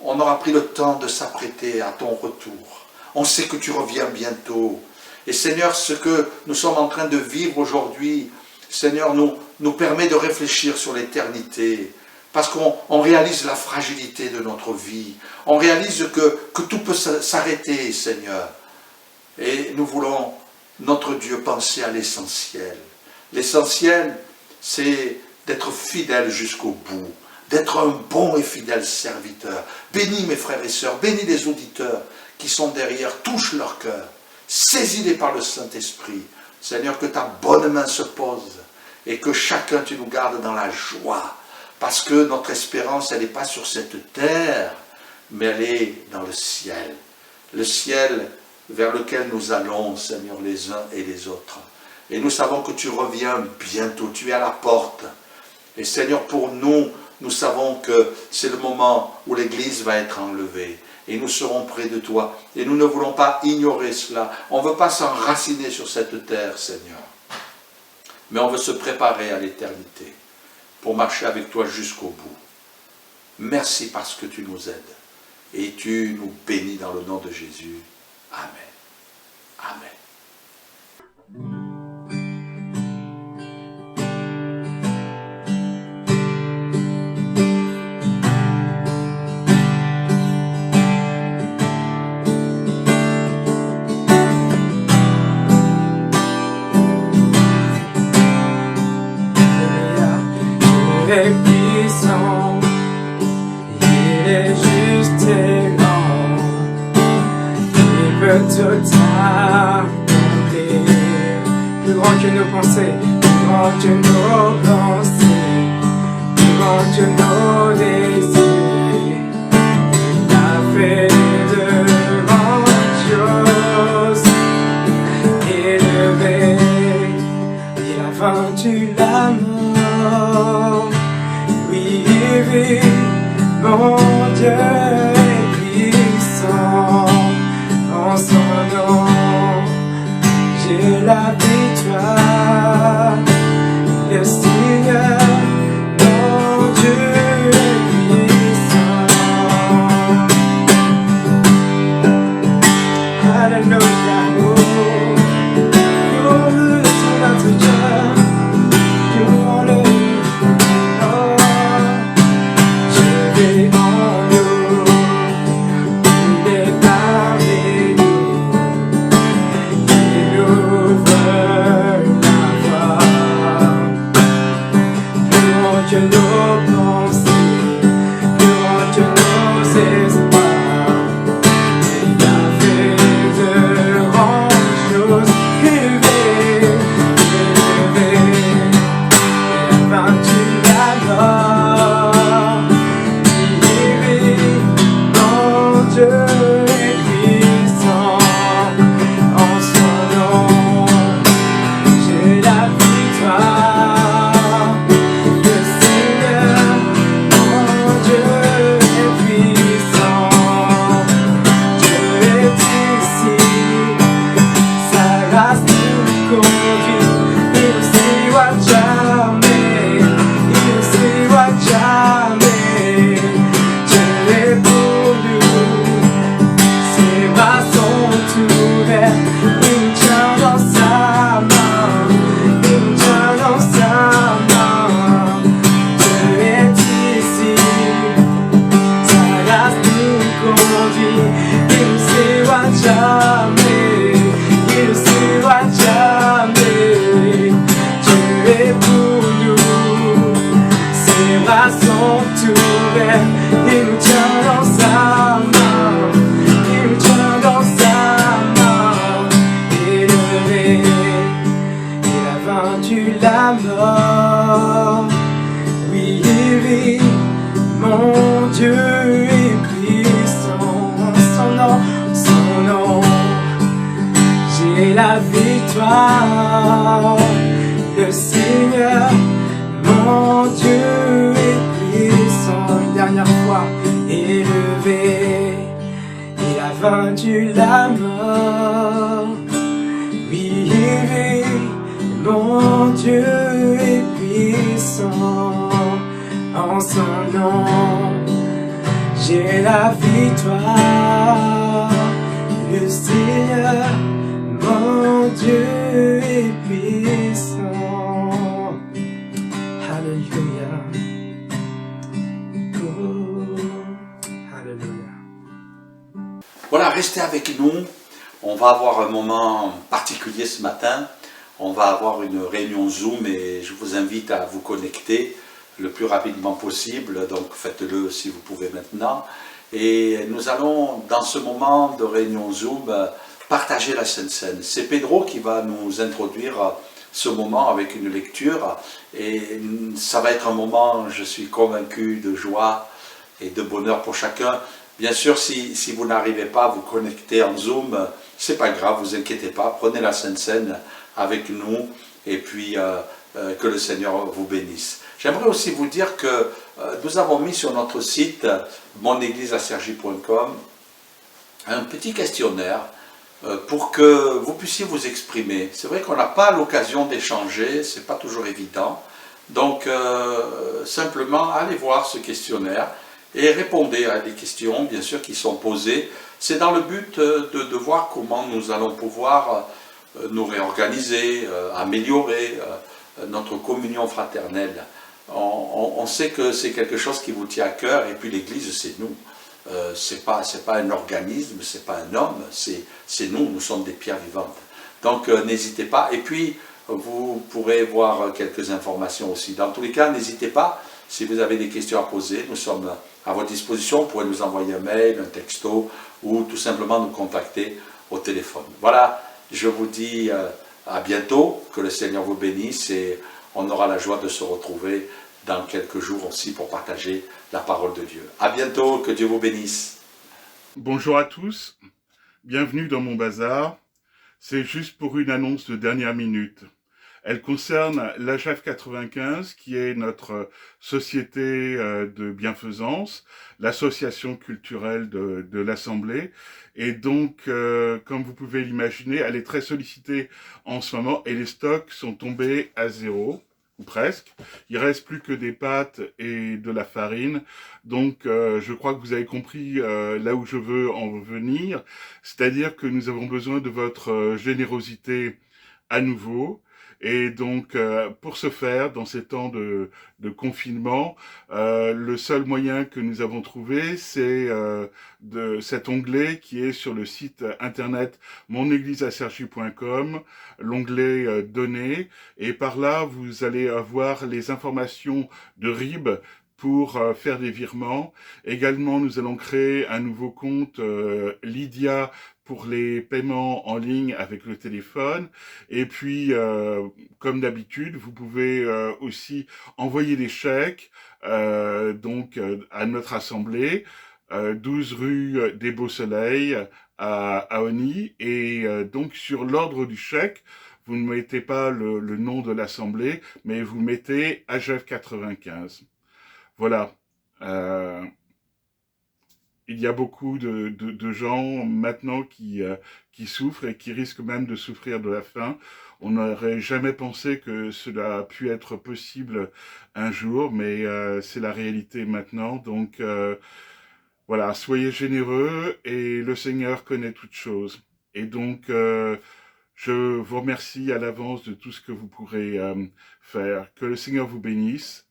on aura pris le temps de s'apprêter à ton retour. On sait que tu reviens bientôt. Et Seigneur, ce que nous sommes en train de vivre aujourd'hui, Seigneur, nous permet de réfléchir sur l'éternité, parce qu'on réalise la fragilité de notre vie. On réalise que tout peut s'arrêter, Seigneur. Et nous voulons, notre Dieu, penser à l'essentiel. L'essentiel, c'est d'être fidèle jusqu'au bout, d'être un bon et fidèle serviteur. Bénis mes frères et sœurs, bénis les auditeurs qui sont derrière, touche leur cœur, saisis-les par le Saint-Esprit. Seigneur, que ta bonne main se pose et que chacun, tu nous gardes dans la joie, parce que notre espérance, elle n'est pas sur cette terre, mais elle est dans le ciel vers lequel nous allons, Seigneur, les uns et les autres. Et nous savons que tu reviens bientôt, tu es à la porte. Et Seigneur, pour nous, nous savons que c'est le moment où l'Église va être enlevée. Et nous serons près de toi. Et nous ne voulons pas ignorer cela. On ne veut pas s'enraciner sur cette terre, Seigneur. Mais on veut se préparer à l'éternité pour marcher avec toi jusqu'au bout. Merci parce que tu nous aides. Et tu nous bénis dans le nom de Jésus. Amen. Amen. Il est puissant, il est juste et grand, il peut tout accomplir. Plus grand que nos pensées, plus grand que nos pensées, plus grand que nos désirs. Il a fait de grandes choses, élevé, il a vaincu la mort. Oui, oui, mon Dieu est puissant, en son nom, j'ai la victoire. Le Seigneur, mon Dieu est puissant. Alléluia, louons-le sur notre cœur, louons-le. Que nos pensées, que nos espoirs, il a fait de grandes choses, élevé, il a vaincu la mort, élevé, mon Dieu est puissant, en son nom, j'ai la victoire. La mort, oui, oui, mon Dieu est puissant, son nom, j'ai la victoire. Le Seigneur, mon Dieu est puissant. Une dernière fois, élevé, il a vaincu la mort, oui, oui. Mon Dieu est puissant, en son nom, j'ai la victoire. Le Seigneur, mon Dieu est puissant. Alléluia. restez avec nous. On va avoir un moment particulier ce matin. On va avoir une réunion Zoom et je vous invite à vous connecter le plus rapidement possible. Donc faites-le si vous pouvez maintenant. Et nous allons, dans ce moment de réunion Zoom, partager la Sainte Seine. C'est Pedro qui va nous introduire ce moment avec une lecture. Et ça va être un moment, je suis convaincu, de joie et de bonheur pour chacun. Bien sûr, si vous n'arrivez pas à vous connecter en Zoom, c'est pas grave, vous inquiétez pas, prenez la Sainte Seine avec nous et puis que le Seigneur vous bénisse. J'aimerais aussi vous dire que nous avons mis sur notre site monégliseasergy.com un petit questionnaire pour que vous puissiez vous exprimer. C'est vrai qu'on n'a pas l'occasion d'échanger, c'est pas toujours évident. Donc simplement allez voir ce questionnaire et répondez à des questions, bien sûr, qui sont posées. C'est dans le but de voir comment nous allons pouvoir nous réorganiser, améliorer notre communion fraternelle. On sait que c'est quelque chose qui vous tient à cœur, et puis l'Église, c'est nous. C'est pas un organisme, c'est pas un homme, c'est nous sommes des pierres vivantes. Donc n'hésitez pas, et puis vous pourrez voir quelques informations aussi. Dans tous les cas, n'hésitez pas, si vous avez des questions à poser, nous sommes à votre disposition. Vous pourrez nous envoyer un mail, un texto, ou tout simplement nous contacter au téléphone. Voilà, je vous dis à bientôt, que le Seigneur vous bénisse, et on aura la joie de se retrouver dans quelques jours aussi pour partager la parole de Dieu. À bientôt, que Dieu vous bénisse. Bonjour à tous, bienvenue dans mon bazar. C'est juste pour une annonce de dernière minute. Elle concerne l'AJEF 95, qui est notre société de bienfaisance, l'association culturelle de l'Assemblée. Et donc, comme vous pouvez l'imaginer, elle est très sollicitée en ce moment et les stocks sont tombés à zéro, ou presque. Il reste plus que des pâtes et de la farine. Donc, je crois que vous avez compris là où je veux en venir. C'est-à-dire que nous avons besoin de votre générosité à nouveau. Et donc, pour ce faire, dans ces temps de confinement, le seul moyen que nous avons trouvé, c'est de cet onglet qui est sur le site internet monégliseasergy.com, l'onglet données, et par là, vous allez avoir les informations de RIB pour faire des virements. Également, nous allons créer un nouveau compte Lydia pour les paiements en ligne avec le téléphone. Et puis, comme d'habitude, vous pouvez aussi envoyer des chèques à notre assemblée, 12 rue des Beaux-Soleils à Oni. Et donc, sur l'ordre du chèque, vous ne mettez pas le nom de l'assemblée, mais vous mettez AJEF 95. Voilà. Il y a beaucoup de gens maintenant qui souffrent et qui risquent même de souffrir de la faim. On n'aurait jamais pensé que cela a pu être possible un jour, mais c'est la réalité maintenant. Donc voilà, soyez généreux et le Seigneur connaît toutes choses. Et donc je vous remercie à l'avance de tout ce que vous pourrez faire. Que le Seigneur vous bénisse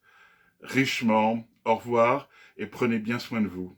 richement. Au revoir et prenez bien soin de vous.